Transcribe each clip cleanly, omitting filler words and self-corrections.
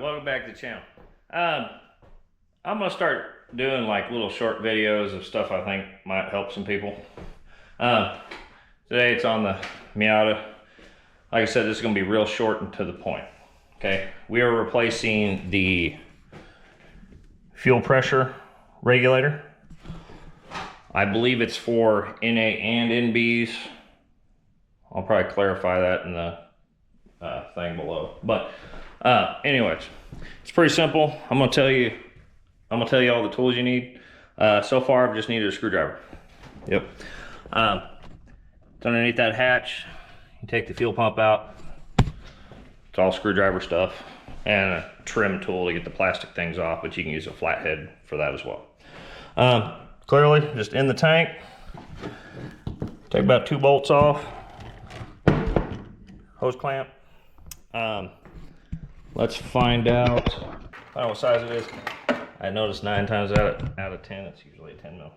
welcome back to the channel. I'm gonna start doing like little short videos of stuff I think might help some people. Today it's on the Miata. Like I said, this is gonna be real short and to the point. Okay, we are replacing the fuel pressure regulator. I believe it's for NA and NBs. I'll probably clarify that in the thing below. But anyways, it's pretty simple. I'm gonna tell you all the tools you need. So far, I've just needed a screwdriver. Yep. It's underneath that hatch. You take the fuel pump out. It's all screwdriver stuff, and a trim tool to get the plastic things off, but you can use a flathead for that as well. Clearly, just in the tank. Take about 2 bolts off. Hose clamp. Let's find out. I don't know what size it is. I noticed 9 times out of 10, it's usually a 10 mil.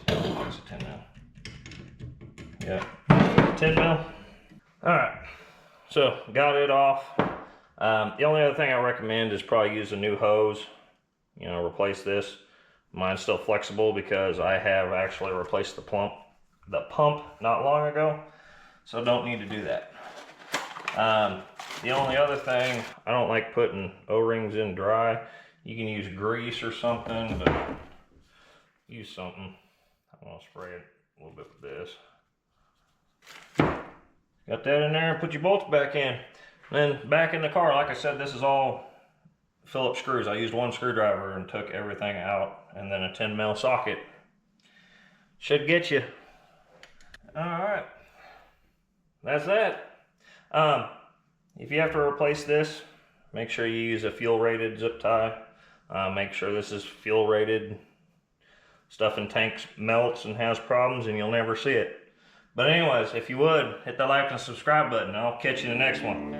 It's a 10 mil. Yeah, 10 mil. All right, so got it off. The only other thing I recommend is probably use a new hose. You know, replace this. Mine's still flexible because I have actually replaced the pump not long ago, so don't need to do that. The only other thing, I don't like putting O-rings in dry. You can use grease or something, but use something. I'm gonna spray it a little bit with this. Got that in there, put your bolts back in. Then back in the car, like I said, this is all Phillips screws. I used 1 screwdriver and took everything out, and then a 10 mil socket. Should get you. All right, that's that. If you have to replace this, make sure you use a fuel rated zip tie. Make sure this is fuel rated. Stuff in tanks melts and has problems and you'll never see it. But anyways, if you would, hit the like and subscribe button. I'll catch you in the next one.